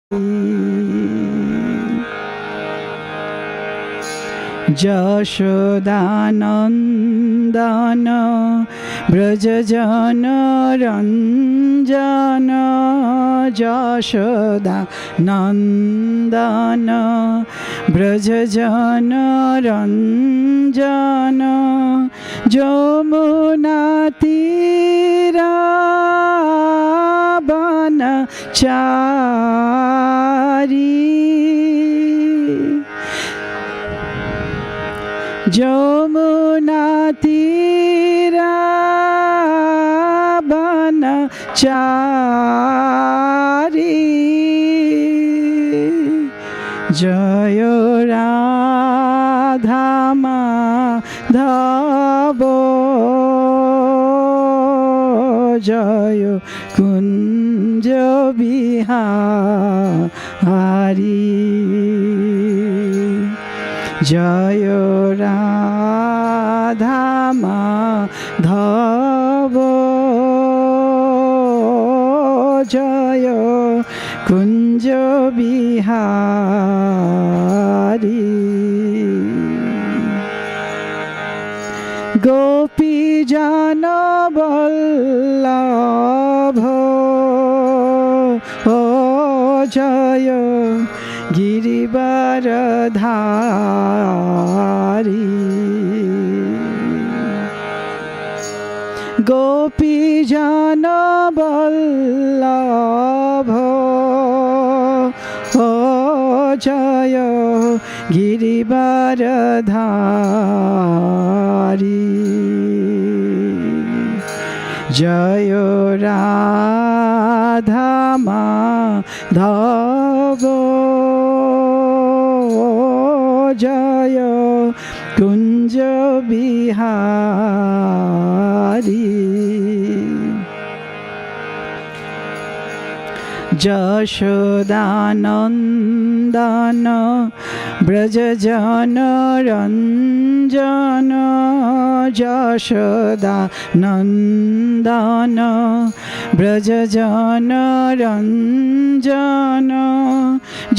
Yashodanandan ব্রজজন Ranjan Yashodanandan ব্রজজন Ranjan Jamuna তীরা বনচারী Jamuna তীরা বনচারী Joy Radha Madhav Joy Kunj Bihari Joy Radha Madhav Joy Kunj Bihari গোপীজন Vallabh O Joy গিরিবরধারী গোপীজন Vallabh O Joy গিরিবরধারী Joy Radha Madhav Joy Kunj Bihari Yashodanandan ব্রজজন Ranjan Yashodanandan ব্রজজন Ranjan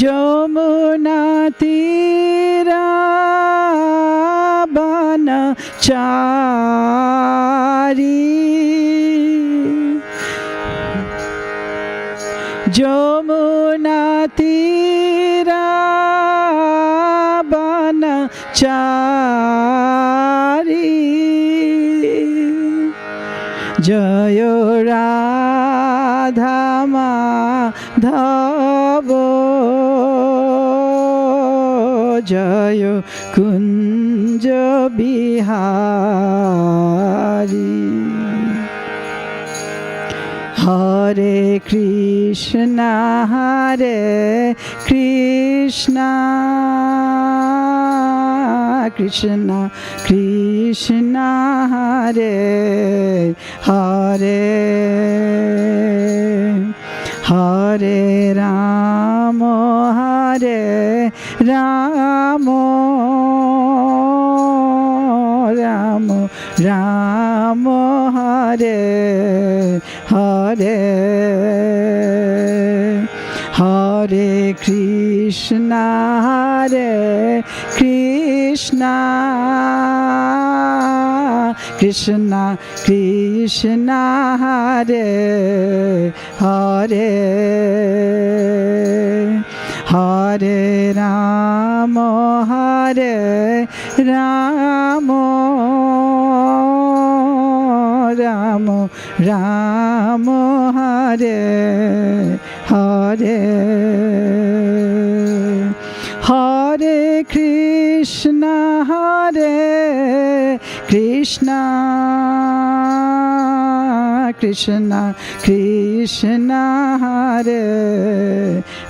Jamuna তীরা বনচারী Jamuna তীরা বনচারী Joy Radha Madhav Joy Kunj Bihari Hare Krishna Krishna Krishna Hare Hare Hare Ram Ram Ram Ram Hare Hare Hare Krishna Krishna Krishna Krishna Hare Hare Hare Ram Ram Ram Ram Hare Hare Hare Krishna Krishna Krishna Krishna Hare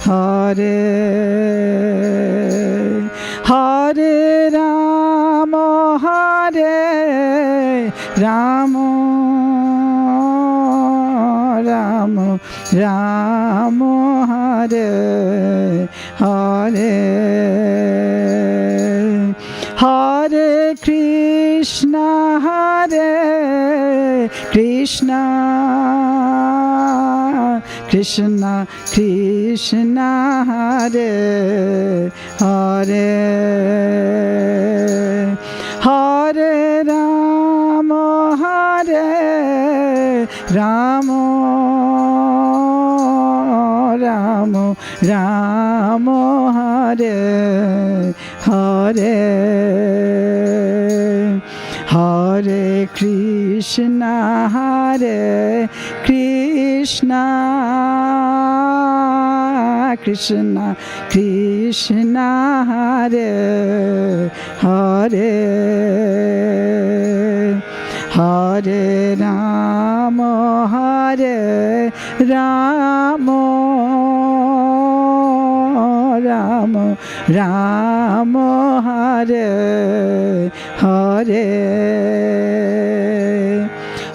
Hare Hare Ram Ram Ram Ram Hare Hare Hare Krishna Krishna Krishna Krishna Hare Hare Hare Rama Hare Rama Rama Rama Hare Hare Hare Krishna Krishna Krishna Krishna Hare Hare Hare Rama Hare Rama Rama Rama Hare Hare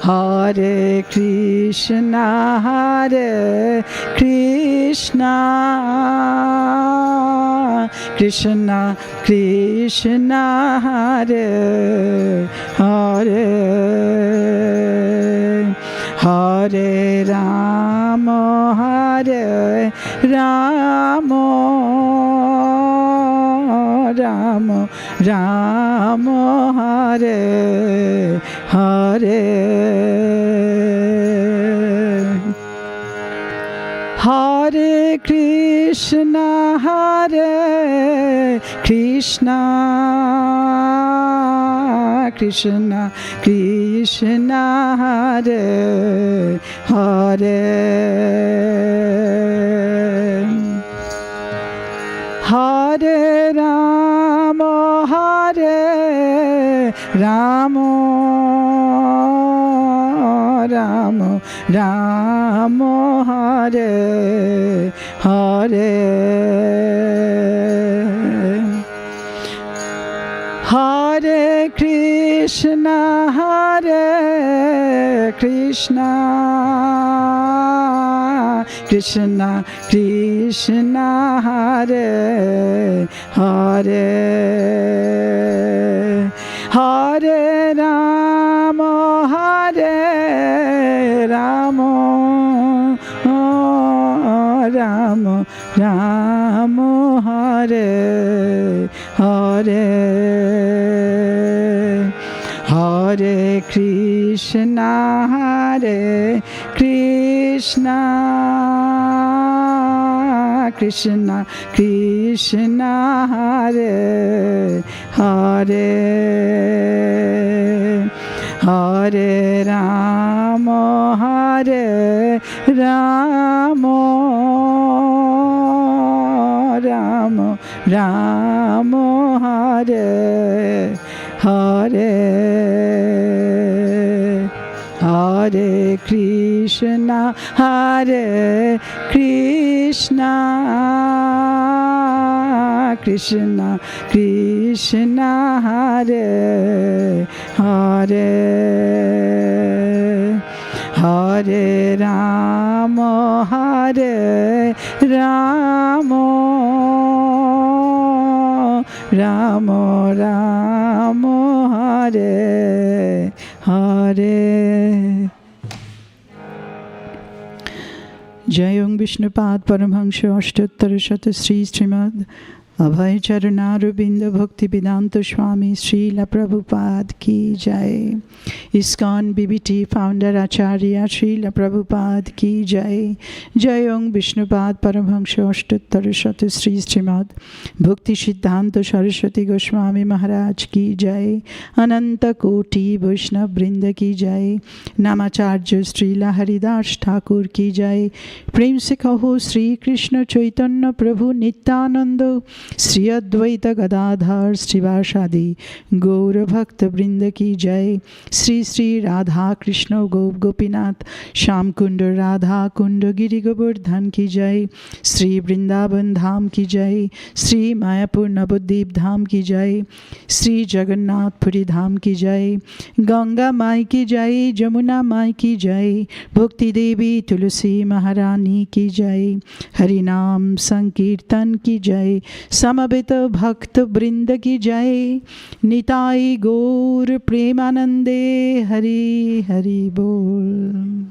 Hare Krishna Krishna Krishna Krishna Hare Hare Hare Rama Hare Rama Rama Rama Hare Hare Hare Krishna Krishna Krishna Krishna Hare Hare Hare Rama Hare Rama Rama Rama Hare Hare Hare Krishna Krishna Krishna Krishna Hare Hare Hare Rama Hare Rama Rama Rama Hare Hare Hare Krishna Krishna Krishna Krishna Hare Hare Hare Rama Hare Rama Rama Rama Hare Hare Hare Krishna Krishna Krishna Krishna Hare Hare Hare Rama Hare Rama Rama Rama Hare Hare Jayong Vishnupad Paramhansha Ashtottar Shata Sri Srimad Abhay Charunarubinda Bhaktivedanta Swami Srila Prabhupada Ki Jai. ISKCON BBT Founder Acharya Srila Prabhupada Ki Jai. Jayong Vishnupad Paramhansha Ashtottar Shata Sri Srimad Bhakti Siddhanta Saraswati Goswami Maharaj Ki Jai. Ananta Koti Vaishnav Brinda Ki Jai. Namacharya Srila Haridas Thakur Ki Jai. Prem se kaho Sri Krishna Chaitanya Prabhu Nityananda Sri Advaita Gadadhar Srivasadi Gaura Bhakta Brinda Ki Jai. Sri Sri Radha Krishna Gop Gopinath Sham Kunda Radha Kunda Giri Govardhan Ki Jai. Sri Vrindavan Dham Ki Jai. Sri Mayapur Navadvip Dham Ki Jai. Sri Jagannath Puri Dham Ki Jai. Ganga Mai Ki Jai. Jamuna Mai Ki Jai. Bhakti Devi Tulsi Maharani Ki Jai. Harinam Sankirtan Ki Jai. Samavita Bhakta Brinda Ki Jai. Nitai Gaur Premanande Hari Hari Bol.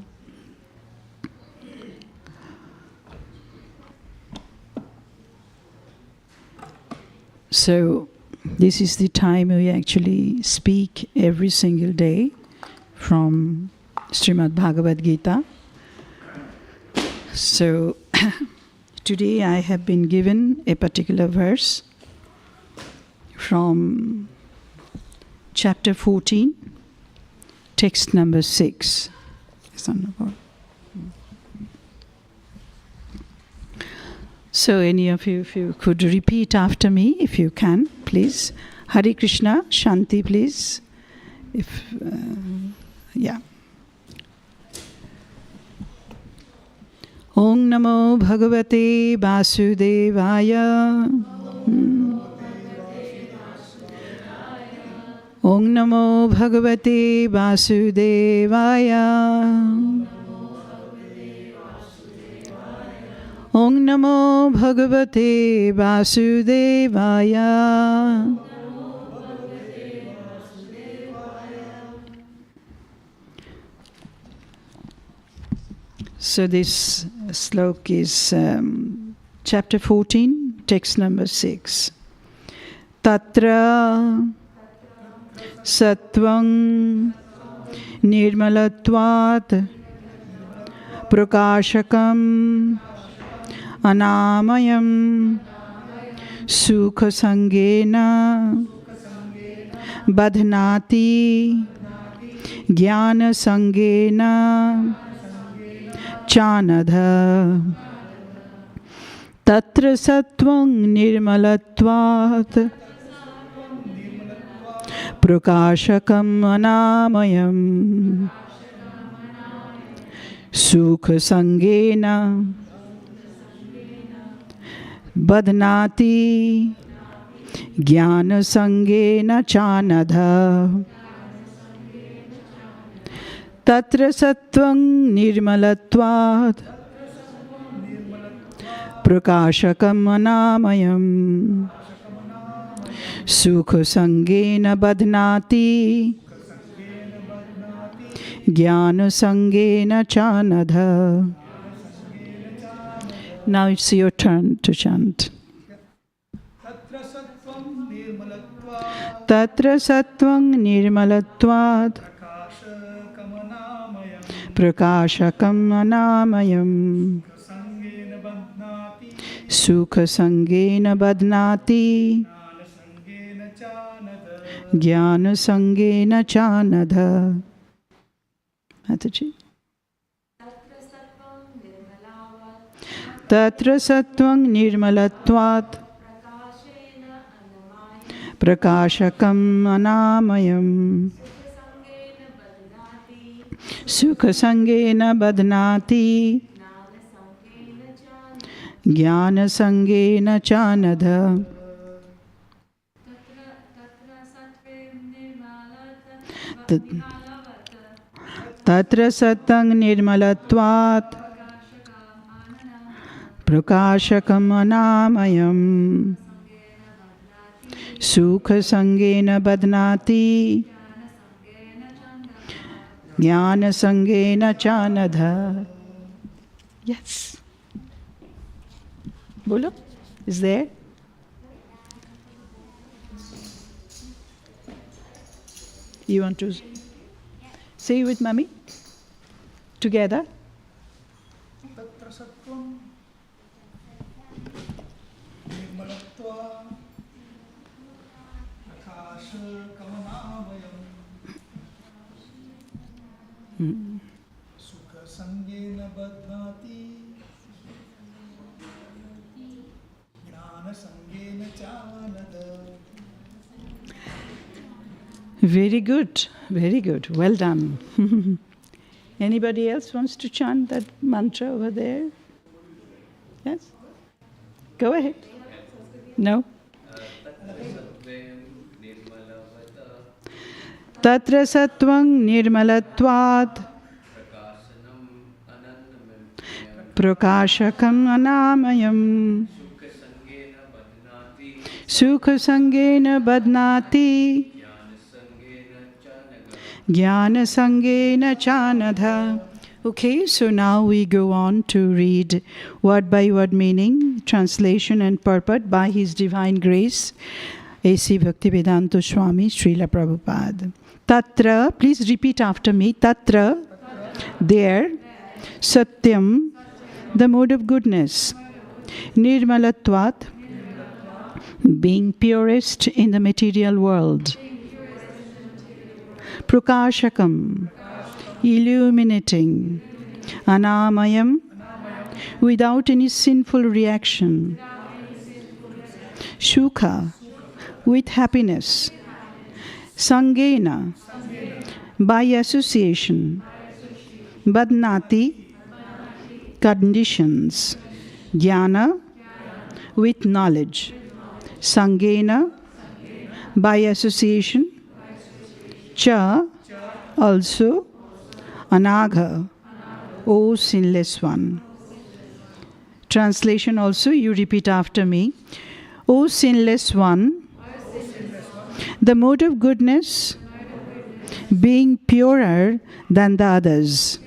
So this is the time we actually speak every single day from Srimad Bhagavad Gita. So today I have been given a particular verse from chapter 14, text number 6. So any of you, if you could repeat after me, if you can, please. Hare Krishna, Shanti, please. Om Namo Bhagavate Vasudevaya. Om Namo Bhagavate Vasudevaya. Om Namo Bhagavate Vasudevaya. So this slok is chapter 14, text number 6. Tatra Sattvam Nirmalatvat Prakashakam Anamayam Sukha Sangena Badhnati Jnana Sangena Chanadha. Tatra Sattvam Nirmalatvat Prakashakam Anamayam Sukha Sangena Badhnati Jnana Sangena Chanadha. Tatra Sattvam Nirmalatvat Prakashakam Anamayam Sukha Sangena Badhnati Jnana Sangena Chanadha. Now it's your turn to chant. Tatra Sattvam Nirmalatvat Prakashakam Anamayam Sukha Sangena Badhnati Jnana Sangena Chanadha. Mataji. Tatra Sattvam Nirmalatvat Prakashakam Anamayam Sukha Sangena Badhnati Jnana Sangena Chanadha. Tatra Sattvam Nirmalatvat Prakashakam Anamayam Sukha Sangena Badhnati Jnana Sangena Chanadha. Yes. Bolo, is there? You want to say with mommy? Together? Tatra Sattvam Nirmalatva Prakashakam Anamayam Sukha Sangena Badhnati Jnana Sangena Chanadha. Very good, very good. Well done. Anybody else wants to chant that mantra over there? Yes? Go ahead. No? Tatra Sattvam Nirmalatvat Prakashakam Anamayam Sukha Sangena Badhnati Jnana Sangena Chanadha. Okay, so now we go on to read word by word meaning, translation and purport by His Divine Grace, A.C. Bhaktivedanta Swami Srila Prabhupada. Tatra, please repeat after me. Tatra, there, Satyam, the mode of goodness. Nirmalatvat, being purest in the material world. Prakashakam, illuminating. Anamayam, without any sinful reaction. Shukha, with happiness. Sangena, by association. Badnati, conditions. Jnana, with knowledge. Sangena, by association. Cha, also. Anagha, O sinless one. Translation also, you repeat after me. O sinless one, the mode of goodness, being purer than the others,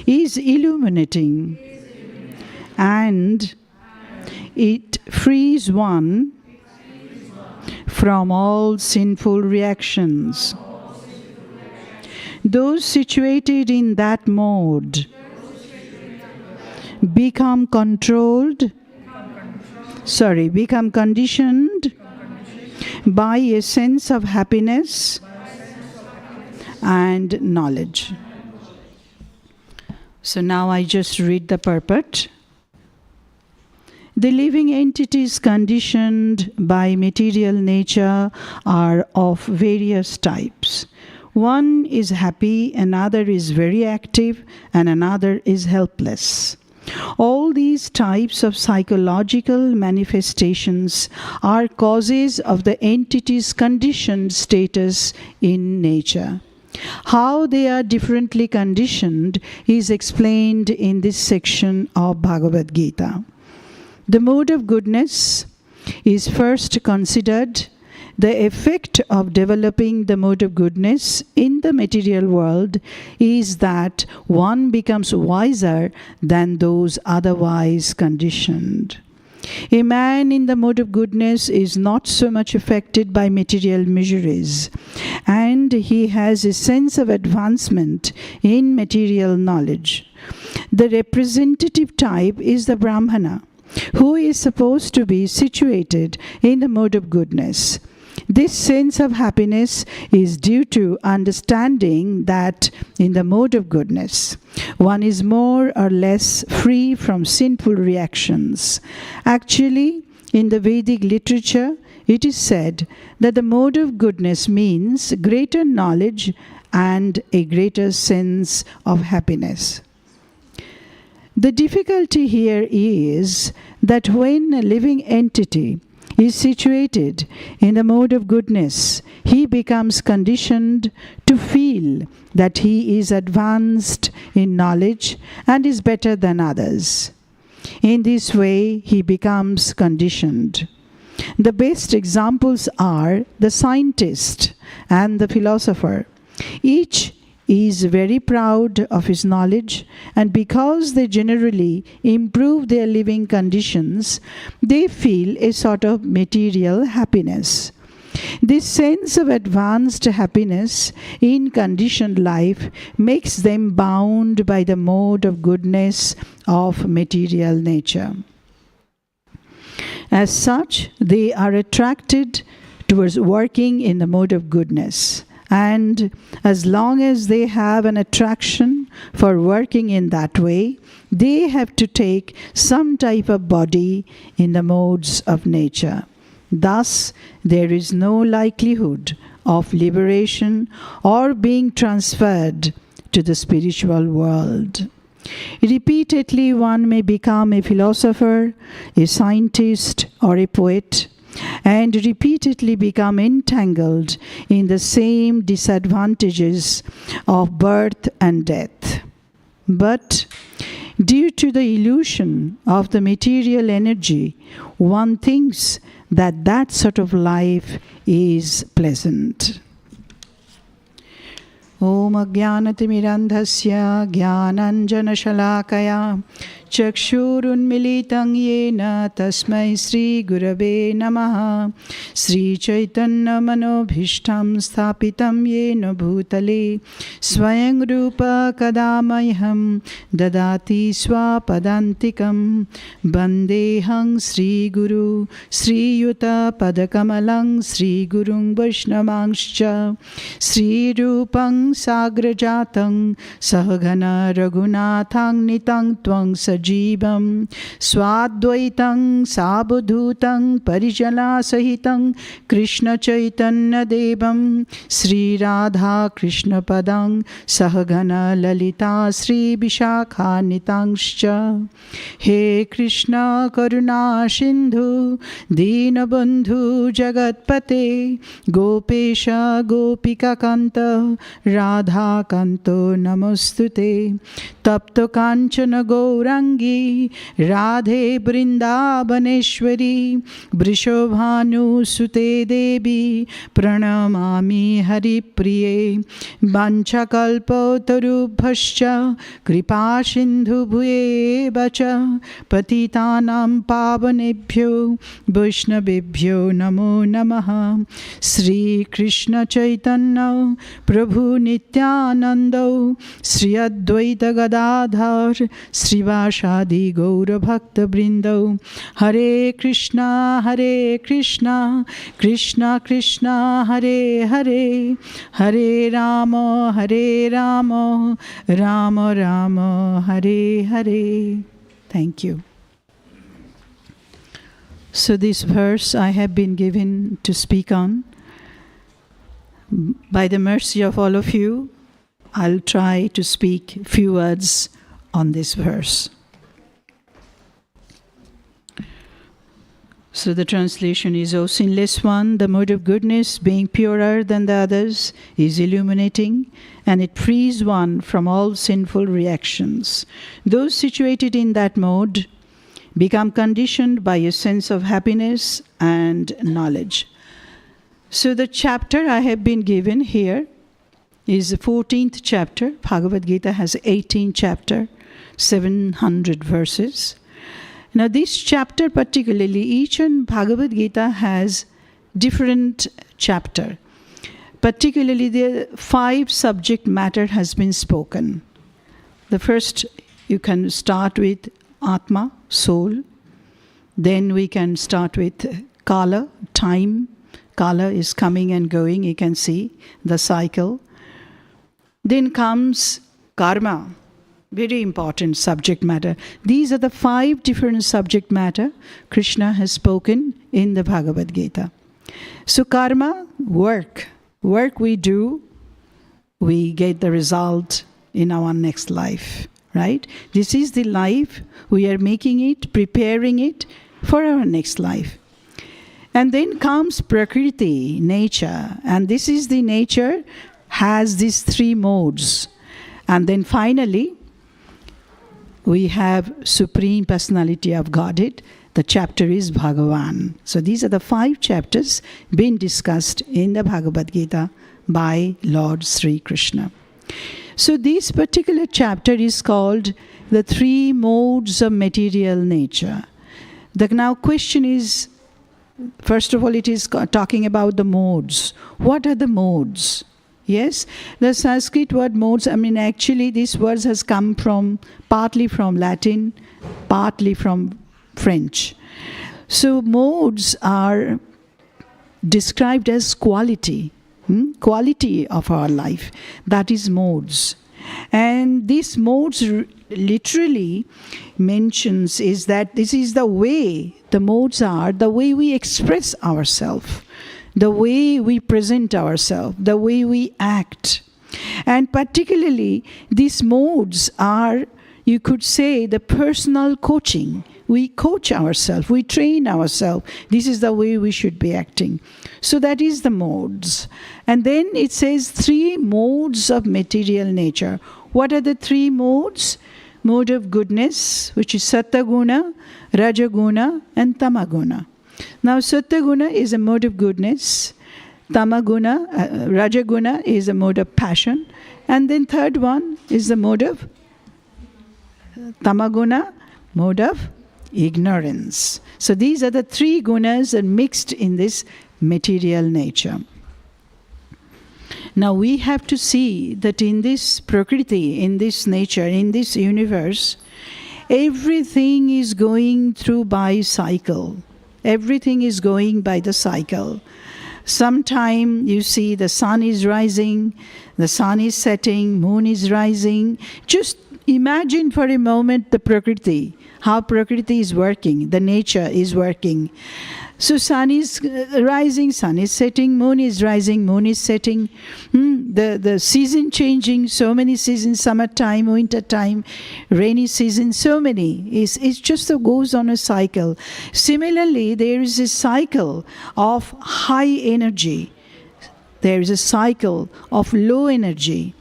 is illuminating, and it frees one from all sinful reactions. Those situated in that mode become conditioned by a sense of happiness and knowledge. So now I just read the purport. The living entities conditioned by material nature are of various types. One is happy, another is very active, and another is helpless. All these types of psychological manifestations are causes of the entity's conditioned status in nature. How they are differently conditioned is explained in this section of Bhagavad Gita. The mode of goodness is first considered. The effect of developing the mode of goodness in the material world is that one becomes wiser than those otherwise conditioned. A man in the mode of goodness is not so much affected by material miseries, and he has a sense of advancement in material knowledge. The representative type is the Brahmana, who is supposed to be situated in the mode of goodness. This sense of happiness is due to understanding that in the mode of goodness, one is more or less free from sinful reactions. Actually, in the Vedic literature, it is said that the mode of goodness means greater knowledge and a greater sense of happiness. The difficulty here is that when a living entity is situated in the mode of goodness, he becomes conditioned to feel that he is advanced in knowledge and is better than others. In this way, he becomes conditioned. The best examples are the scientist and the philosopher. Each is very proud of his knowledge, and because they generally improve their living conditions, they feel a sort of material happiness. This sense of advanced happiness in conditioned life makes them bound by the mode of goodness of material nature. As such, they are attracted towards working in the mode of goodness. And as long as they have an attraction for working in that way, they have to take some type of body in the modes of nature. Thus, there is no likelihood of liberation or being transferred to the spiritual world. Repeatedly, one may become a philosopher, a scientist, or a poet, and repeatedly become entangled in the same disadvantages of birth and death. But due to the illusion of the material energy, one thinks that that sort of life is pleasant. Om Ajnanatimirandhasya Jnananjanashalakaya Chakshurunmilitam Yena Tasmai Sri Gurave Namaha Sri Chaitanya Manobhishtam Sthapitam Yena Bhutale Swayam Rupa Kadamayham Dadati Swapadantikam Bandehang Sri Guru Sri Yuta Padakamalang Sri Gurung Vaishnavangscha Sri Rupang Sagrajatang Sahagana Raghunathang Nitang Twang Sajibam Swadvaitang Sabudhutang Parijala Sahitang Krishna Chaitanya Devam Sri Radha Krishna Padang Sahagana Lalita Sri Vishakha Nitangscha He Krishna Karuna Sindhu Dinabandhu Jagatpate Gopesha Gopika Kanta Radha Kanto Namostute Tapto Kanchana Gaurangi Radhe Brindabaneshwari Vrishabhanu Sute Devi Pranamami Hari Priye Vanchakalpatarubhascha Kripa Sindhu Bhuye Bacha Patitanam Pavanebhyo Vaishnavebhyo Namo Namaha Sri Krishna Chaitanya Prabhu Nityananda Sri Advaita Gadadhar Srivasadi Gaura Bhakta Brindo Hare Krishna Krishna Krishna Hare Hare Hare Rama Rama Rama Hare Hare. Thank you. So this verse I have been given to speak on. By the mercy of all of you, I'll try to speak few words on this verse. So the translation is, O sinless one, the mode of goodness, being purer than the others, is illuminating, and it frees one from all sinful reactions. Those situated in that mode become conditioned by a sense of happiness and knowledge. So the chapter I have been given here is the 14th chapter. Bhagavad Gita has 18 chapter, 700 verses. Now this chapter particularly, each and Bhagavad Gita has different chapter. Particularly the 5 subject matter has been spoken. The first, you can start with Atma, soul. Then we can start with Kala, time. Kala is coming and going, you can see the cycle. Then comes Karma, very important subject matter. These are the 5 different subject matter Krishna has spoken in the Bhagavad Gita. So karma, work. Work we do, we get the result in our next life, right? This is the life, we are making it, preparing it for our next life. And then comes Prakriti, nature. And this is the nature, has these 3 modes. And then finally, we have Supreme Personality of Godhead. The chapter is Bhagavan. So these are the 5 chapters being discussed in the Bhagavad Gita by Lord Sri Krishna. So this particular chapter is called the 3 modes of material nature. The now question is, first of all, it is talking about the modes. What are the modes? Yes, the Sanskrit word modes, actually this word has come from, partly from Latin, partly from French. So modes are described as quality, quality of our life. That is modes. And these modes literally mentions is that this is the way, the modes are the way we express ourselves, the way we present ourselves, the way we act. And particularly these modes are, you could say, the personal coaching. We coach ourselves, we train ourselves. This is the way we should be acting. So that is the modes. And then it says 3 modes of material nature. What are the 3 modes? Mode of goodness, which is Sattva-guna, Raja-guna, and Tama-guna. Now Sattva-guna is a mode of goodness. Tama-guna, Raja-guna is a mode of passion. And then third one is the mode of tamaguna, mode of ignorance. So these are the three gunas that are mixed in this material nature. Now we have to see that in this prakriti, in this nature, in this universe, everything is going through by cycle. Everything is going by the cycle. Sometime you see the sun is rising, the sun is setting, moon is rising. Just imagine for a moment the prakriti, how prakriti is working, the nature is working. So sun is rising, sun is setting, moon is rising, moon is setting. The season changing, so many seasons, summertime, winter time, rainy season, so many. It's just goes on a cycle. Similarly, there is a cycle of high energy. There is a cycle of low energy.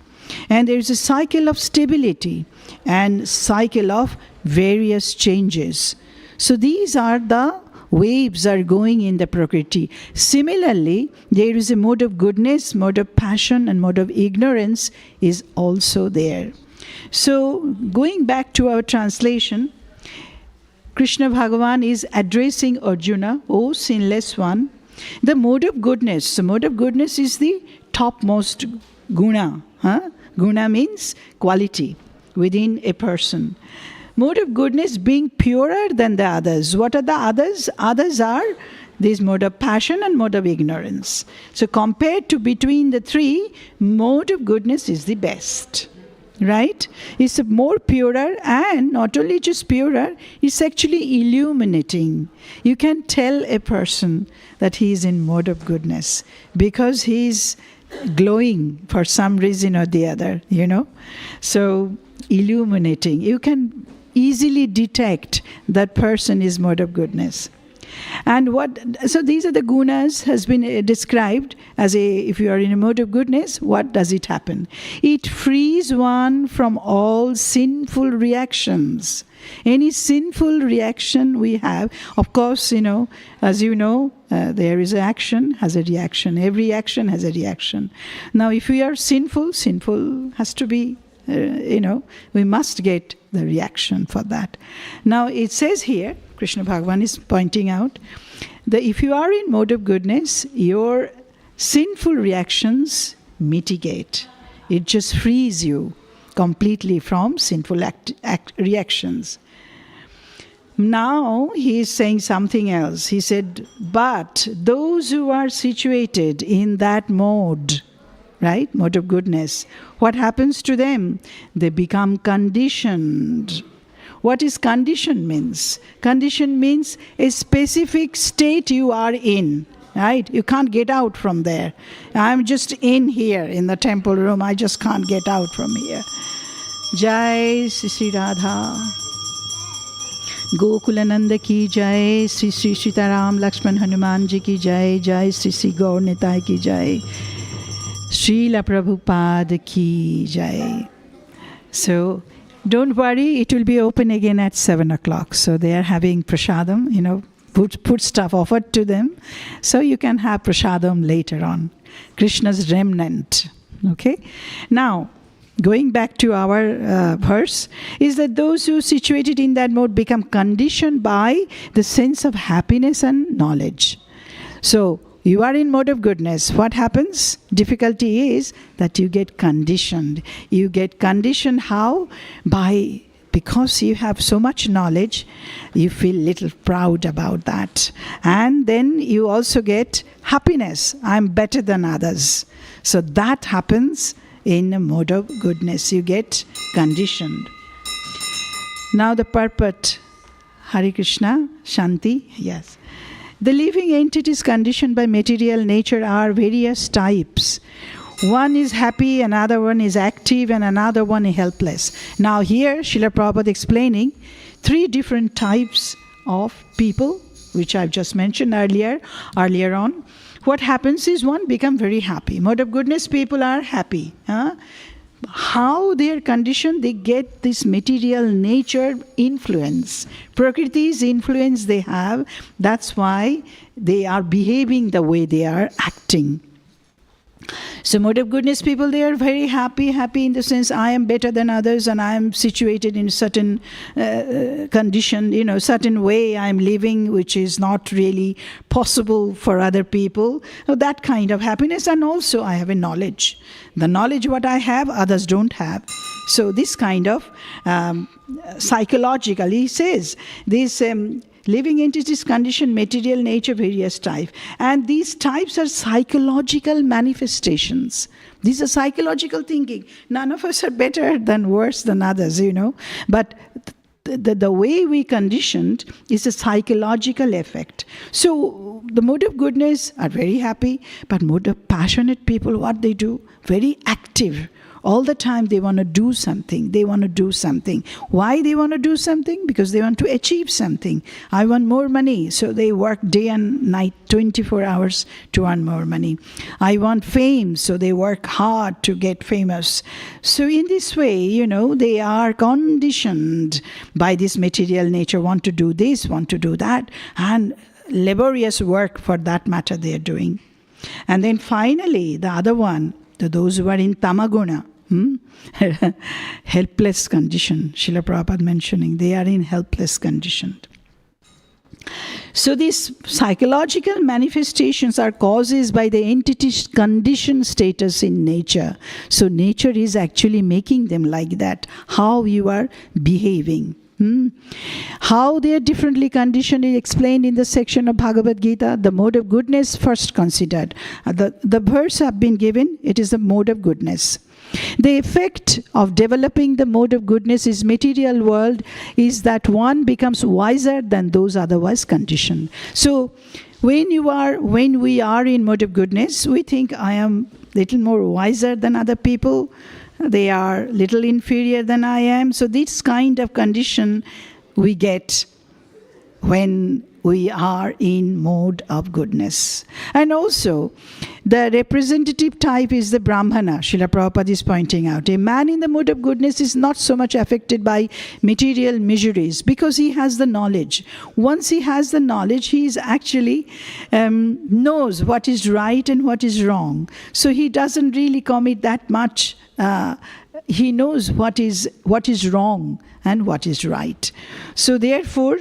And there is a cycle of stability and cycle of various changes. So these are the waves are going in the prakriti. Similarly, there is a mode of goodness, mode of passion, and mode of ignorance is also there. So, going back to our translation, Krishna Bhagavan is addressing Arjuna, O sinless one. The mode of goodness. The mode of goodness is the topmost guna. Guna means quality within a person. Mode of goodness being purer than the others. What are the others? Others are this mode of passion and mode of ignorance. So compared to between the three, mode of goodness is the best. Right? It's more purer, and not only just purer, it's actually illuminating. You can tell a person that he is in mode of goodness because he is glowing for some reason or the other, So illuminating. You can easily detect that person is mode of goodness. And so these are the gunas has been described as if you are in a mode of goodness, what does it happen? It frees one from all sinful reactions. Any sinful reaction we have, of course, as you know, there is an action, has a reaction. Every action has a reaction. Now, if we are sinful has to be, we must get the reaction for that. Now, it says here, Krishna Bhagavan is pointing out that if you are in mode of goodness, your sinful reactions mitigate. It just frees you completely from sinful reactions. Now he is saying something else. He said, but those who are situated in that mode, right, mode of goodness, what happens to them? They become conditioned. What is condition means? Condition means a specific state you are in, right? You can't get out from there. I'm just in here in the temple room. I just can't get out from here. Jai Sri Radha. Gokulananda ki jai, Sri Sri Sitaram Lakshman Hanuman ji ki jai, Jai Sri Sri Gaur Nitai ki jai, Srila Prabhupada ki jai. So, don't worry, it will be open again at 7 o'clock. So they are having prasadam, put stuff offered to them. So you can have prasadam later on. Krishna's remnant. Okay? Now, going back to our verse, is that those who are situated in that mode become conditioned by the sense of happiness and knowledge. So, you are in mode of goodness. What happens? Difficulty is that you get conditioned. You get conditioned how? Because you have so much knowledge, you feel little proud about that. And then you also get happiness. I'm better than others. So that happens in a mode of goodness. You get conditioned. Now the purport. Hare Krishna, Shanti, yes. The living entities conditioned by material nature are various types. One is happy, another one is active, and another one is helpless. Now here, Srila Prabhupada explaining 3 different types of people, which I've just mentioned earlier on. What happens is one become very happy. Mode of goodness people are happy. How they are conditioned, they get this material nature influence. Prakriti's influence they have, that's why they are behaving the way they are acting. So mode of goodness people, they are very happy in the sense I am better than others and I am situated in a certain condition, certain way I am living which is not really possible for other people. So that kind of happiness. And also I have a knowledge. The knowledge what I have, others don't have. So this kind of psychologically says, this living entities condition material nature various type, and these types are psychological manifestations. These are psychological thinking. None of us are better than worse than others, but the way we conditioned is a psychological effect. So the mode of goodness are very happy, but mode of passionate people, what they do, very active. All the time they want to do something. Why they want to do something? Because they want to achieve something. I want more money. So they work day and night, 24 hours to earn more money. I want fame. So they work hard to get famous. So in this way, they are conditioned by this material nature, want to do this, want to do that, and laborious work for that matter they are doing. And then finally, the other one, those who are in tamaguna, helpless condition. Srila Prabhupada mentioning they are in helpless condition. So these psychological manifestations are causes by the entity's conditioned status in nature. So nature is actually making them like that. How you are behaving. How they are differently conditioned is explained in the section of Bhagavad Gita. The mode of goodness first considered. The verse have been given. It is the mode of goodness. The effect of developing the mode of goodness in material world is that one becomes wiser than those otherwise conditioned. So when we are in mode of goodness, we think I am little more wiser than other people. They are little inferior than I am. So this kind of condition we get when we are in mode of goodness. And also, the representative type is the Brahmana. Srila Prabhupada is pointing out. A man in the mode of goodness is not so much affected by material miseries because he has the knowledge. Once he has the knowledge, he is actually knows what is right and what is wrong. So he doesn't really commit that much. He knows what is wrong and what is right. So therefore,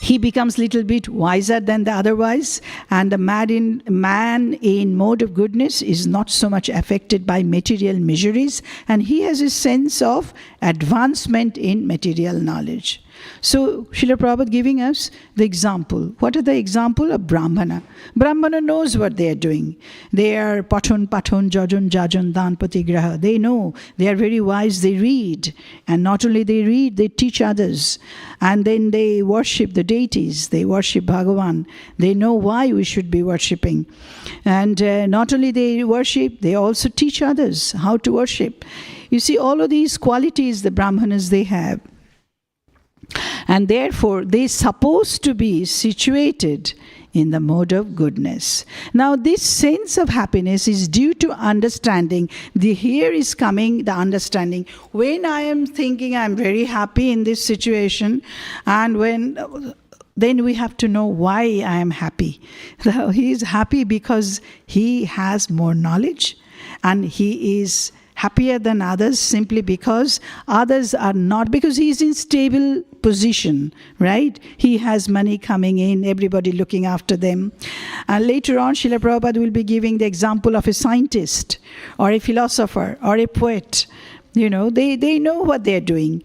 he becomes little bit wiser than the otherwise, and the man in mode of goodness is not so much affected by material miseries, and he has a sense of advancement in material knowledge. So Srila Prabhupada giving us the example. What are the example of Brahmana? Brahmana knows what they are doing. They are pathon, jajon, dan, patigraha. They know. They are very wise. They read. And not only they read, they teach others. And then they worship the deities. They worship Bhagavan. They know why we should be worshipping. And not only they worship, they also teach others how to worship. You see, all of these qualities the Brahmanas they have. And therefore, they're supposed to be situated in the mode of goodness. Now, this sense of happiness is due to understanding. Here is coming the understanding. When I am thinking I'm very happy in this situation, and then we have to know why I am happy. He is happy because he has more knowledge, and he is happier than others simply because others are not, because he is in stable position, right? He has money coming in, everybody looking after them. And later on, Srila Prabhupada will be giving the example of a scientist or a philosopher or a poet. They know what they're doing.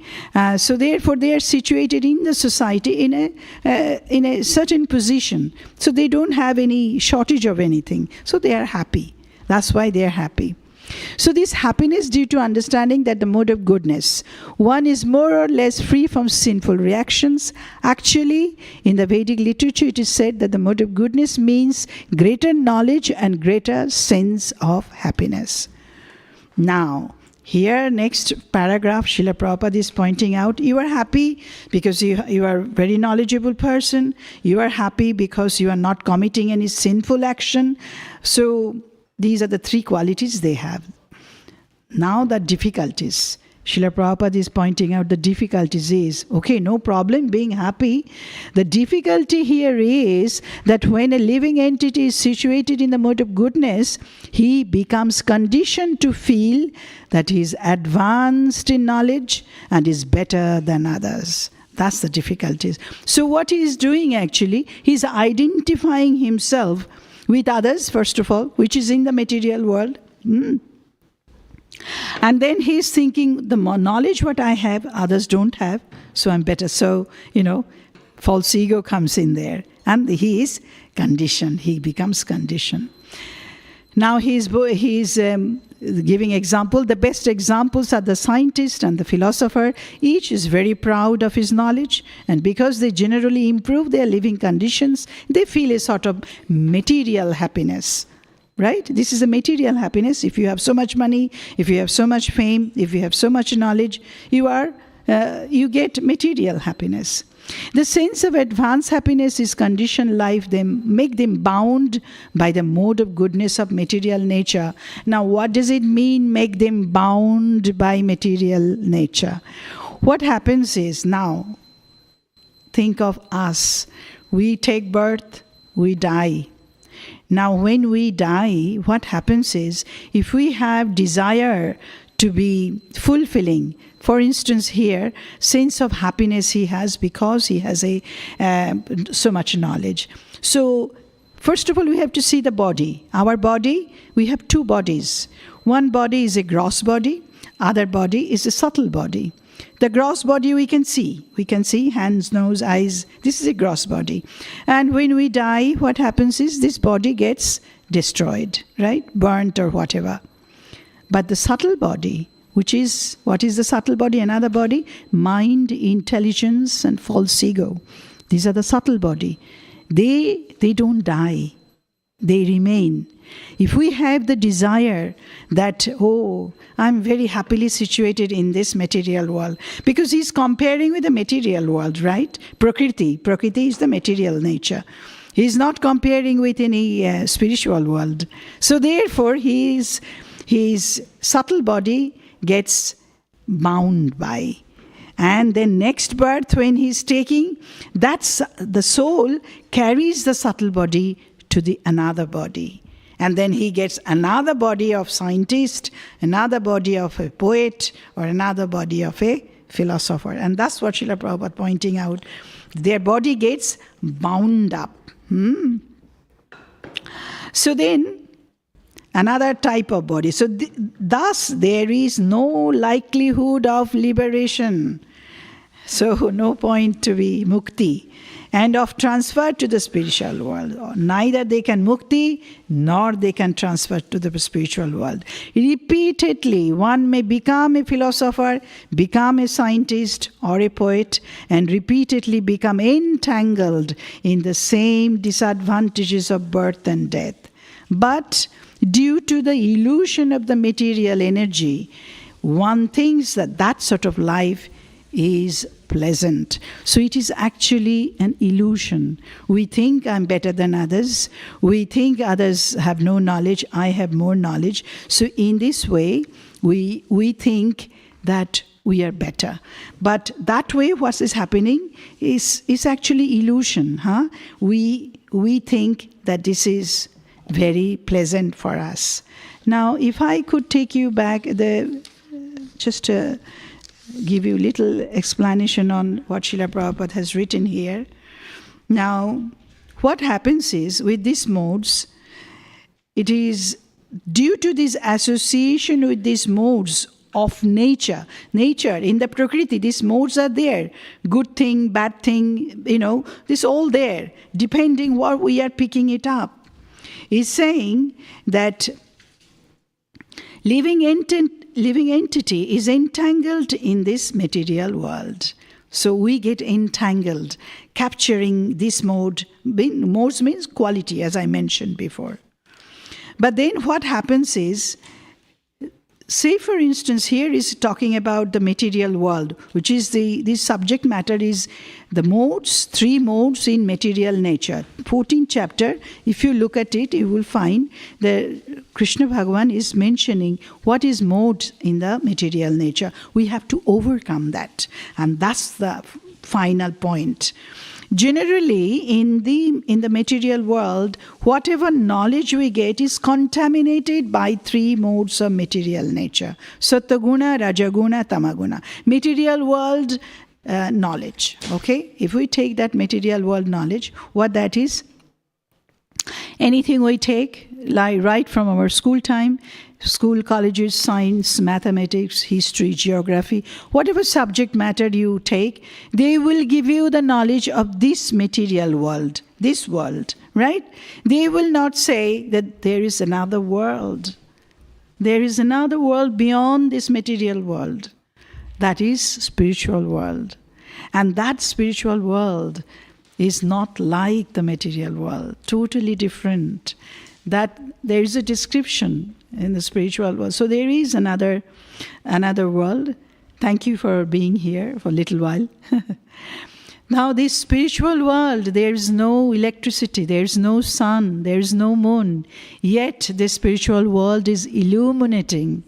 So therefore, they are situated in the society in a certain position. So they don't have any shortage of anything. So they are happy. That's why they are happy. So this happiness due to understanding that the mode of goodness, one is more or less free from sinful reactions. Actually, in the Vedic literature, it is said that the mode of goodness means greater knowledge and greater sense of happiness. Now, here, next paragraph, Srila Prabhupada is pointing out, you are happy because you are a very knowledgeable person. You are happy because you are not committing any sinful action. So, these are the three qualities they have. Now the difficulties. Srila Prabhupada is pointing out the difficulties is, okay, no problem being happy. The difficulty here is that when a living entity is situated in the mode of goodness, he becomes conditioned to feel that he is advanced in knowledge and is better than others. That's the difficulties. So what he is doing actually, he is identifying himself with others, first of all, which is in the material world. And then he's thinking, the more knowledge what I have, others don't have, so I'm better. So, false ego comes in there. And he is conditioned. He becomes conditioned. Now he's giving example. The best examples are the scientist and the philosopher. Each is very proud of his knowledge. And because they generally improve their living conditions, they feel a sort of material happiness. Right? This is a material happiness. If you have so much money, if you have so much fame, if you have so much knowledge, you get material happiness. The sense of advanced happiness is conditioned life, make them bound by the mode of goodness of material nature. Now, what does it mean, make them bound by material nature? What happens is, now, think of us. We take birth, we die. Now, when we die, what happens is, if we have desire to be fulfilling, for instance here, sense of happiness he has because he has so much knowledge. So, first of all, we have to see the body. Our body, we have two bodies. One body is a gross body, other body is a subtle body. The gross body we can see. We can see hands, nose, eyes. This is a gross body. And when we die, what happens is this body gets destroyed, right? Burnt or whatever. But the subtle body, what is the subtle body? Another body? Mind, intelligence, and false ego. These are the subtle body. They don't die. They remain. If we have the desire that, I'm very happily situated in this material world, because he's comparing with the material world, right? Prakriti is the material nature. He's not comparing with any spiritual world. So therefore, his subtle body gets bound by. And then next birth, when he's taking, that's the soul carries the subtle body to the another body. And then he gets another body of scientist, another body of a poet, or another body of a philosopher. And that's what Srila Prabhupada pointing out. Their body gets bound up. So then, another type of body. So thus, there is no likelihood of liberation. So no point to be mukti. And of transfer to the spiritual world. Neither they can mukti, nor they can transfer to the spiritual world. Repeatedly, one may become a philosopher, become a scientist or a poet, and repeatedly become entangled in the same disadvantages of birth and death. But due to the illusion of the material energy, one thinks that sort of life is pleasant. So it is actually an illusion. We think I'm better than others. We think others have no knowledge. I have more knowledge. So in this way, we think that we are better. But that way, what is happening is actually illusion. We think that this is very pleasant for us. Now, if I could take you back, give you a little explanation on what Srila Prabhupada has written here. Now, what happens is, with these modes, it is due to this association with these modes of nature, in the Prakriti, these modes are there. Good thing, bad thing, this all there, depending what we are picking it up. He's saying that living entity is entangled in this material world. So we get entangled, capturing this mode. Modes means quality, as I mentioned before. But then what happens is, say for instance, here is talking about the material world, which is this subject matter is the modes, 3 modes in material nature. 14th chapter, if you look at it, you will find that Krishna Bhagavan is mentioning what is modes in the material nature. We have to overcome that, and that's the final point. Generally, in the material world, whatever knowledge we get is contaminated by 3 modes of material nature. Sattva-guna, Rajaguna, Tamaguna. Material world knowledge. Okay? If we take that material world knowledge, what that is? Anything we take, like right from our school time, school, colleges, science, mathematics, history, geography, whatever subject matter you take, they will give you the knowledge of this material world, this world, right? They will not say that there is another world. There is another world beyond this material world. That is spiritual world. And that spiritual world is not like the material world, totally different. That there is a description in the spiritual world. So there is another world. Thank you for being here for a little while. Now this spiritual world, there is no electricity, there is no sun, there is no moon. Yet the spiritual world is illuminating,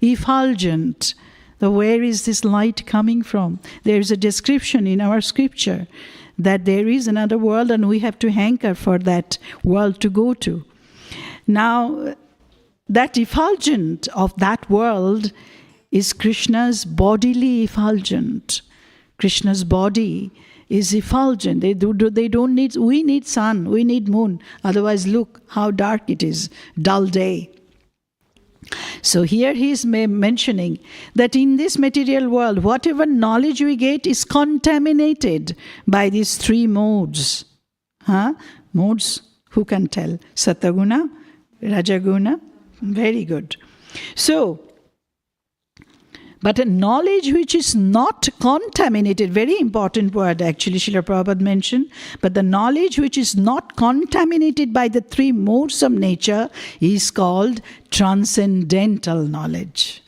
effulgent. So where is this light coming from? There is a description in our scripture that there is another world and we have to hanker for that world to go to. Now, that effulgent of that world is Krishna's bodily effulgent. Krishna's body is effulgent. They don't need, we need sun, we need moon. Otherwise, look how dark it is, dull day. So here he is mentioning that in this material world, whatever knowledge we get is contaminated by these 3 modes. Modes, who can tell? Sattva-guna, Rajaguna, very good. So, but a knowledge which is not contaminated, very important word actually Srila Prabhupada mentioned, but the knowledge which is not contaminated by the 3 modes of nature is called transcendental knowledge,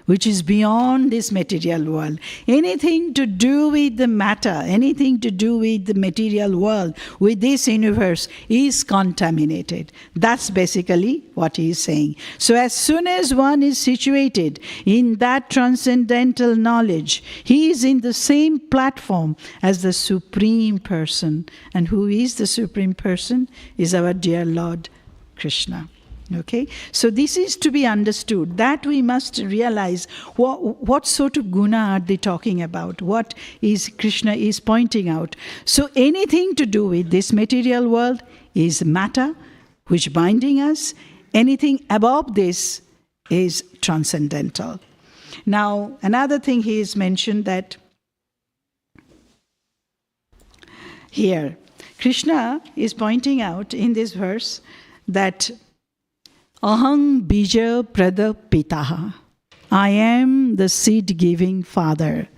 which is beyond this material world. Anything to do with the matter, anything to do with the material world, with this universe, is contaminated. That's basically what he is saying. So as soon as one is situated in that transcendental knowledge, he is in the same platform as the Supreme Person. And who is the Supreme Person? Is our dear Lord Krishna. Okay, so this is to be understood, that we must realize what sort of guna are they talking about, what is Krishna is pointing out. So anything to do with this material world is matter which binding us. Anything above this is transcendental. Now another thing he has mentioned, that here Krishna is pointing out in this verse that Aham bija prada pitaha. I am the seed-giving father.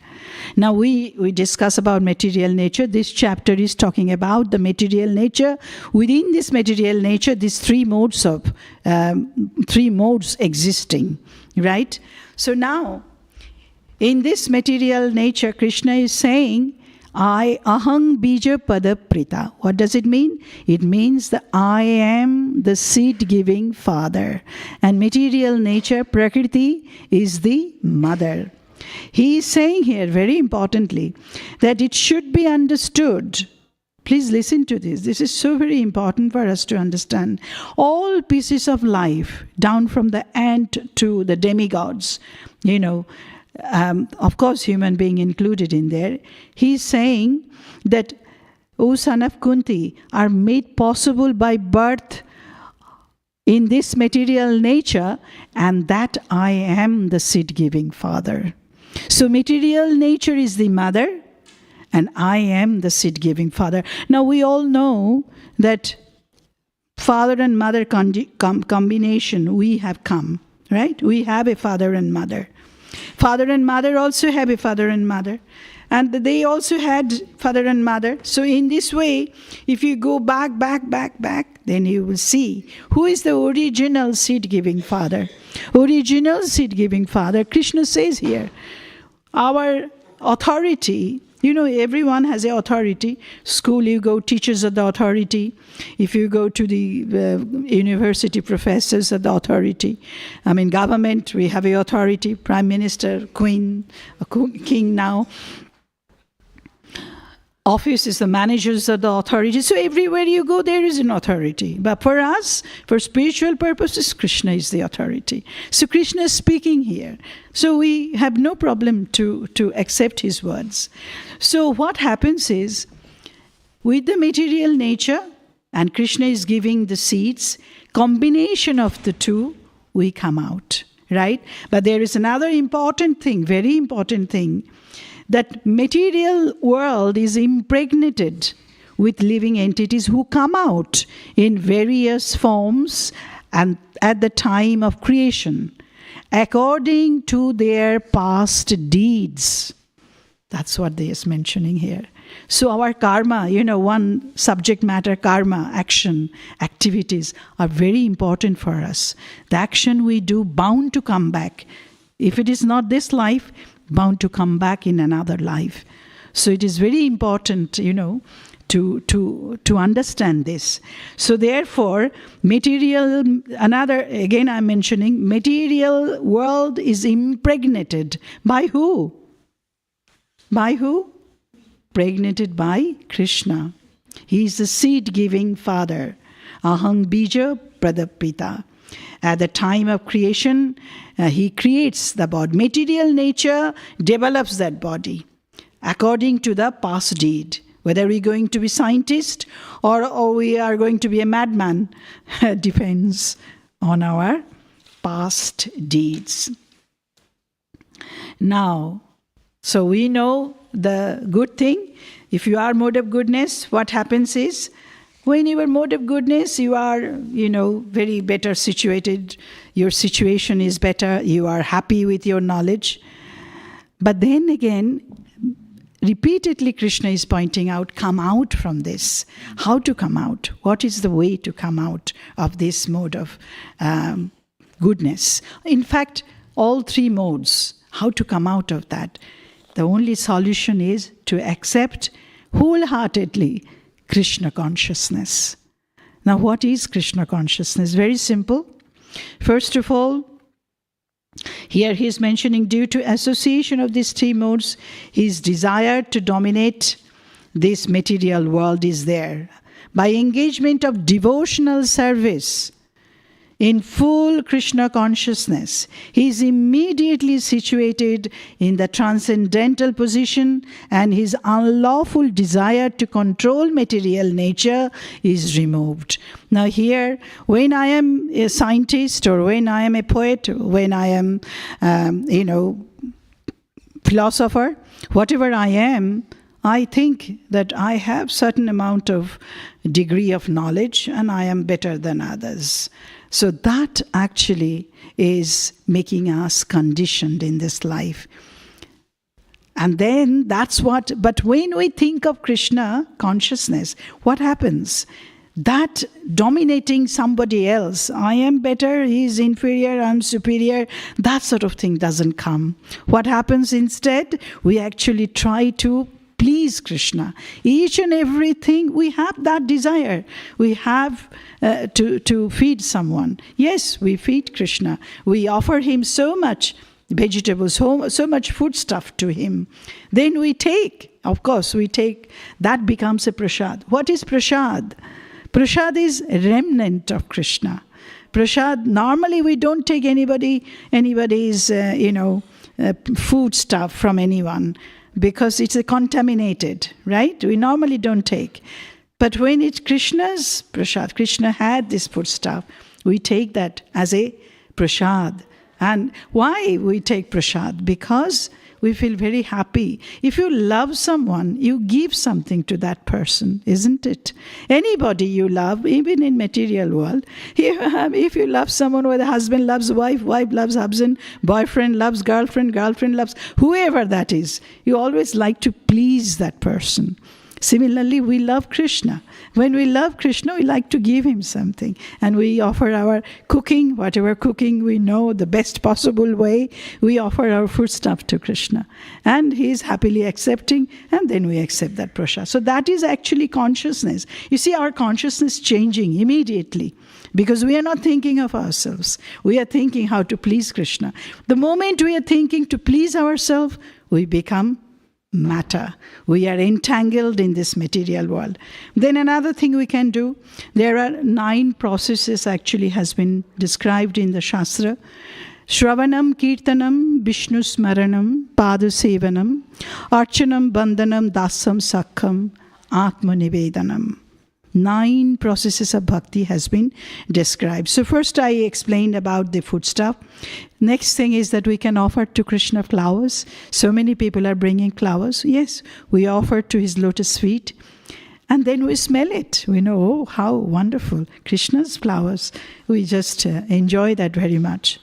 Now we discuss about material nature. This chapter is talking about the material nature. Within this material nature, these 3 modes existing, right? So now, in this material nature, Krishna is saying, I aham bija pada prita. What does it mean? It means that I am the seed-giving father. And material nature, Prakriti, is the mother. He is saying here, very importantly, that it should be understood. Please listen to this. This is so very important for us to understand. All pieces of life, down from the ant to the demigods, of course, human being included in there. He's saying that, O son of Kunti, are made possible by birth in this material nature, and that I am the seed-giving father. So material nature is the mother, and I am the seed-giving father. Now we all know that father and mother combination, we have come, right? We have a father and mother. Father and mother also have a father and mother. And they also had father and mother. So in this way, if you go back, then you will see who is the original seed-giving father. Original seed-giving father, Krishna says here, our authority, everyone has an authority. School you go, teachers are the authority. If you go to the university, professors are the authority. Government, we have an authority, prime minister, queen, king now. Office is the managers of the authority. So everywhere you go, there is an authority. But for us, for spiritual purposes, Krishna is the authority. So Krishna is speaking here. So we have no problem to accept his words. So what happens is, with the material nature, and Krishna is giving the seeds, combination of the two, we come out, right? But there is another important thing, very important thing, that material world is impregnated with living entities who come out in various forms and at the time of creation, according to their past deeds. That's what they is mentioning here. So our karma, one subject matter, karma, action, activities are very important for us. The action we do bound to come back. If it is not this life, bound to come back in another life. So it is very important, to understand this. So therefore, again I'm mentioning, material world is impregnated by who? By who? Impregnated by Krishna. He is the seed-giving father. Aham bija pradapita. At the time of creation, he creates the body. Material nature develops that body according to the past deed. Whether we're going to be scientist or we are going to be a madman depends on our past deeds. Now, so we know the good thing. If you are mode of goodness, what happens is, when you are mode of goodness, you are, very better situated. Your situation is better. You are happy with your knowledge. But then again, repeatedly Krishna is pointing out, come out from this. How to come out? What is the way to come out of this mode of goodness? In fact, all three modes, how to come out of that? The only solution is to accept wholeheartedly Krishna consciousness. Now, what is Krishna consciousness? Very simple. First of all, here he is mentioning, due to association of these three modes, his desire to dominate this material world is there. By engagement of devotional service in full Krishna consciousness, he is immediately situated in the transcendental position, and his unlawful desire to control material nature is removed. Now here, when I am a scientist, or when I am a poet, when I am, philosopher, whatever I am, I think that I have certain amount of degree of knowledge and I am better than others. So that actually is making us conditioned in this life. And then but when we think of Krishna consciousness, what happens? That dominating somebody else, I am better, he is inferior, I am superior, that sort of thing doesn't come. What happens instead? We actually try to please Krishna. Each and everything, we have that desire. We have to feed someone. Yes, we feed Krishna. We offer him so much vegetables, so much food stuff to him. Then we take, that becomes a prasad. What is prasad? Prasad is a remnant of Krishna. Prasad, normally we don't take anybody's food stuff from anyone, because it's contaminated, right? We normally don't take. But when it's Krishna's prasad, Krishna had this food stuff, we take that as a prasad. And why we take prasad? Because we feel very happy. If you love someone, you give something to that person, isn't it? Anybody you love, even in material world, if you love someone, whether husband loves wife, wife loves husband, boyfriend loves girlfriend, girlfriend loves whoever that is, you always like to please that person. Similarly, we love Krishna. When we love Krishna, we like to give him something. And we offer our cooking, whatever cooking we know, the best possible way, we offer our foodstuff to Krishna. And he is happily accepting, and then we accept that prasad. So that is actually consciousness. You see our consciousness changing immediately. Because we are not thinking of ourselves. We are thinking how to please Krishna. The moment we are thinking to please ourselves, we become matter. We are entangled in this material world. Then another thing we can do, there are 9 processes actually has been described in the Shastra. Shravanam, Kirtanam, Vishnu Smaranam, Padasevanam, Archanam, Bandhanam, Dasam, Sakham, Atma Nivedanam. 9 processes of bhakti has been described. So first I explained about the foodstuff. Next thing is that we can offer to Krishna flowers. So many people are bringing flowers. Yes, we offer to his lotus feet. And then we smell it. We know, oh, how wonderful. Krishna's flowers. We just enjoy that very much.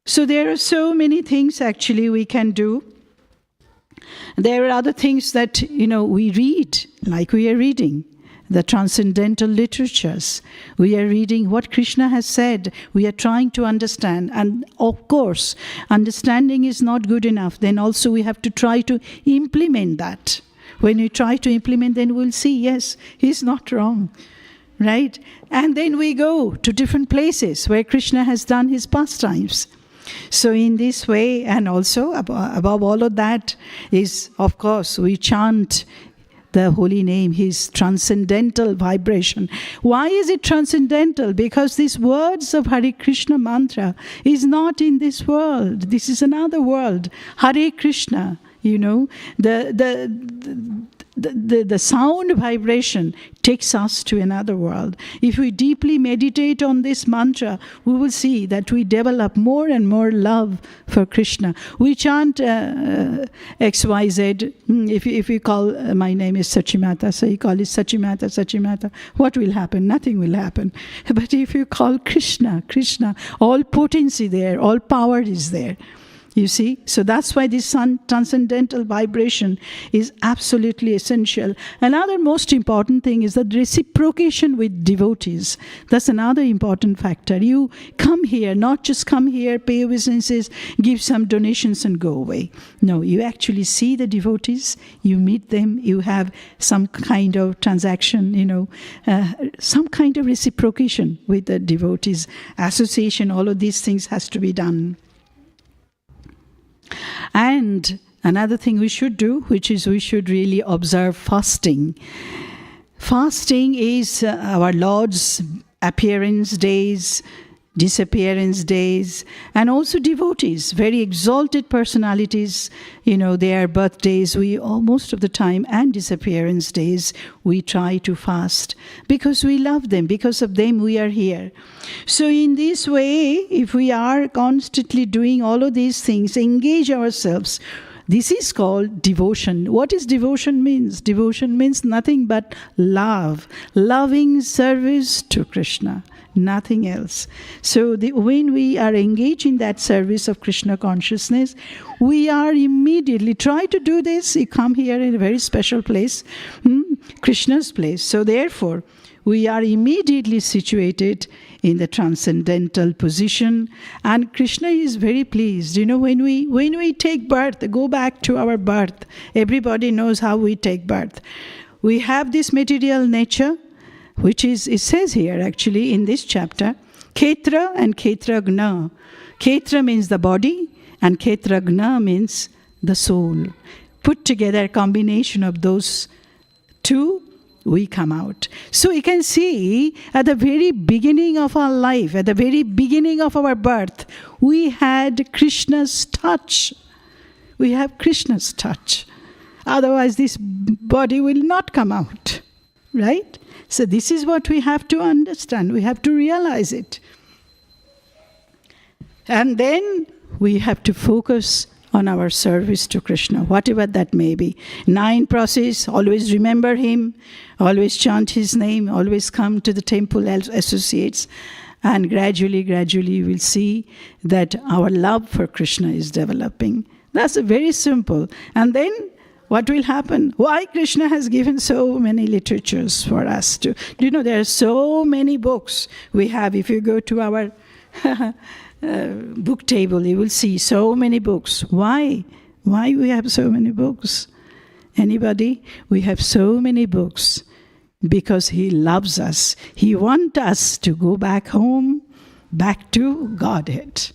So there are so many things actually we can do. There are other things that, we read, like we are reading the transcendental literatures. We are reading what Krishna has said. We are trying to understand. And of course, understanding is not good enough. Then also we have to try to implement that. When we try to implement, then we'll see, yes, he's not wrong. Right? And then we go to different places where Krishna has done his pastimes. So in this way, and also above all of that is, of course, we chant the holy name, his transcendental vibration. Why is it transcendental? Because these words of Hare Krishna mantra is not in this world. This is another world. Hare Krishna, the sound vibration takes us to another world. If we deeply meditate on this mantra, we will see that we develop more and more love for Krishna. We chant XYZ. If we call, my name is Sachimata, so you call it Sachimata, Sachimata. What will happen? Nothing will happen. But if you call Krishna, Krishna, all potency there, all power is there. You see? So that's why this transcendental vibration is absolutely essential. Another most important thing is that reciprocation with devotees. That's another important factor. You come here, not just come here, pay obeisances, give some donations and go away. No, you actually see the devotees, you meet them, you have some kind of transaction, some kind of reciprocation with the devotees. Association, all of these things has to be done. And another thing we should do, which is we should really observe fasting. Fasting is our Lord's appearance days, disappearance days, and also devotees, very exalted personalities, their birthdays, we most of the time, and disappearance days, we try to fast because we love them, because of them we are here. So in this way, if we are constantly doing all of these things, engage ourselves, this is called devotion. What is devotion means? Devotion means nothing but love, loving service to Krishna. Nothing else. So when we are engaged in that service of Krishna consciousness, we are immediately, try to do this, you come here in a very special place, Krishna's place. So therefore, we are immediately situated in the transcendental position, and Krishna is very pleased. When we take birth, go back to our birth, everybody knows how we take birth. We have this material nature, which is, it says here actually in this chapter, Ketra and Ketragna. Ketra means the body, and Ketragna means the soul. Put together, a combination of those two, we come out. So you can see at the very beginning of our life, at the very beginning of our birth, we had Krishna's touch. We have Krishna's touch. Otherwise this body will not come out. Right? So this is what we have to understand. We have to realize it. And then we have to focus on our service to Krishna, whatever that may be. 9 process, always remember him, always chant his name, always come to the temple as associates, and gradually you will see that our love for Krishna is developing. That's very simple. And then what will happen? Why Krishna has given so many literatures for us to... Do you know there are so many books we have? If you go to our book table, you will see so many books. Why? Why we have so many books? Anybody? We have so many books because he loves us. He wants us to go back home, back to Godhead.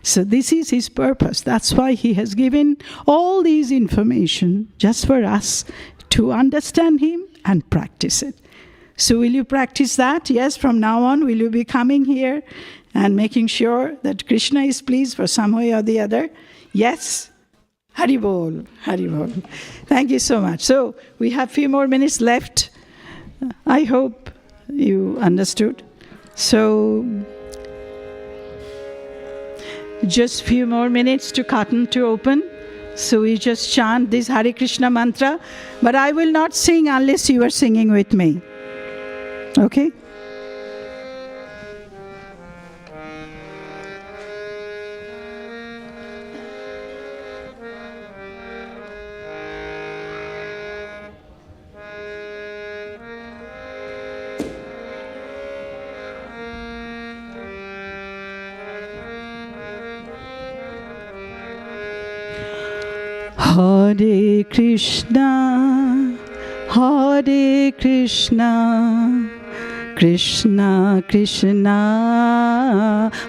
So this is his purpose. That's why he has given all these information just for us to understand him and practice it. So will you practice that? Yes, from now on, will you be coming here and making sure that Krishna is pleased for some way or the other? Yes? Hari Bol, Hari Bol. Thank you so much. So we have few more minutes left. I hope you understood. So just few more minutes to curtain to open. So we just chant this Hare Krishna mantra. But I will not sing unless you are singing with me. Okay? Hare Krishna, Hare Krishna, Krishna Krishna,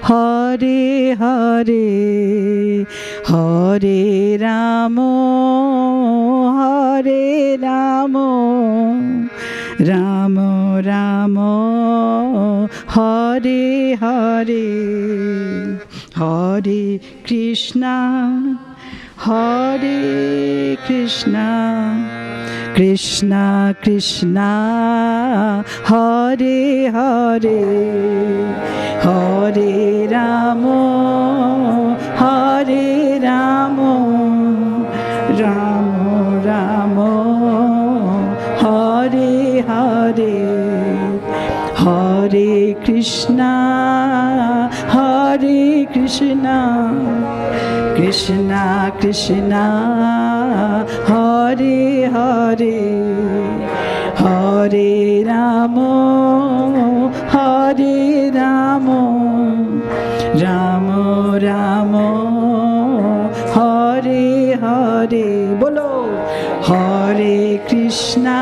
Hare Hare, Hare Rama, Hare Rama, Rama Rama, Hare Hare, Hare Krishna, Hare Krishna, Krishna Krishna, Hare Hare, Hare Rama, Hare Rama, Rama Rama, Hare Hare, Hare Krishna, Hare Krishna, Krishna Krishna, Hare Hare, Hare Rama, Hare Rama, Rama Rama, Hare Hare. Bolo. Hare Krishna,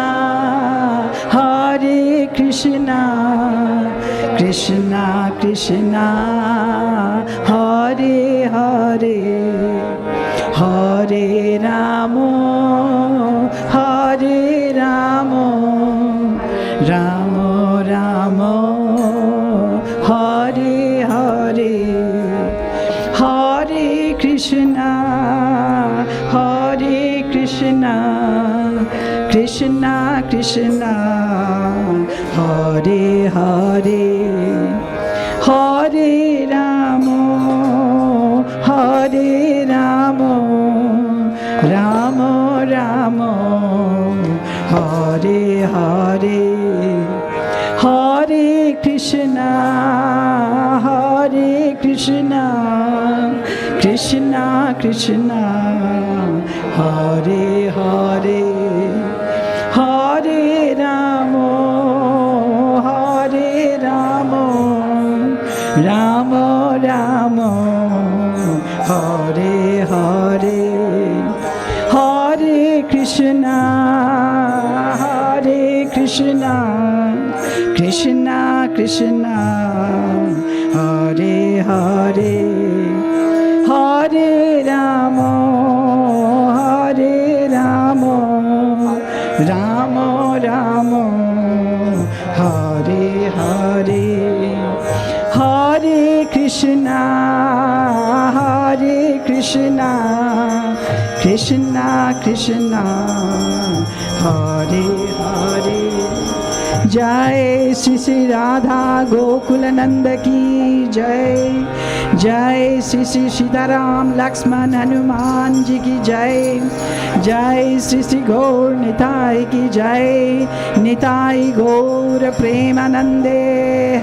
Hare Krishna, Krishna Krishna, Hare Hare, Hare Rama, Hare Rama, Rama Rama, Hare Hare, Hare Krishna, Hare Krishna, Krishna Krishna, Hare Hare, Hare Rama, Hare Rama, Rama Rama, Hare Hare, Hare Krishna, Hare Krishna, Krishna Krishna, Hare Hare, Hare Rama, Hare Rama, Rama Rama, Hare Hare, Hare Krishna, Hare Krishna, Krishna Krishna, Hare Hare, Hare Rama, Hare Rama, Rama Rama, Hare Hare, Hare Krishna, Hare Krishna, Krishna Krishna, Hare Hare, जय श्री श्री राधा गोकुल नंद की जय। जय श्री श्री सीताराम लक्ष्मण हनुमान जी की जय। जय श्री श्री गौर निताई की जय। निताई गौर प्रेमानंदे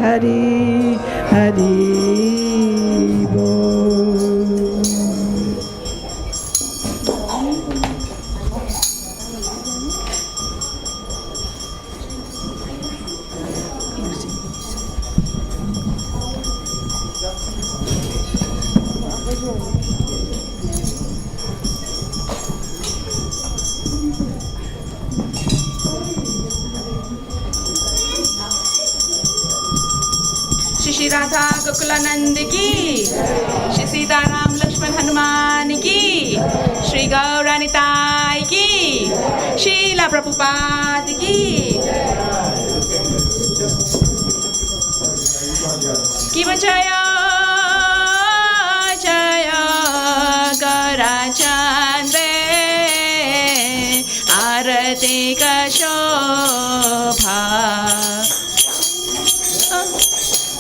हरि हरि बोल। श्री राधा गोकुलानंद की, श्री सीताराम लक्ष्मण हनुमान की, श्री गौरानिताई की, श्रीला प्रभुपाद की जय जय गौराचंद्र आरती का शोभा।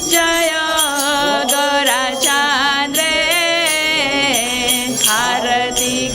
जय गौराचंद्र आरती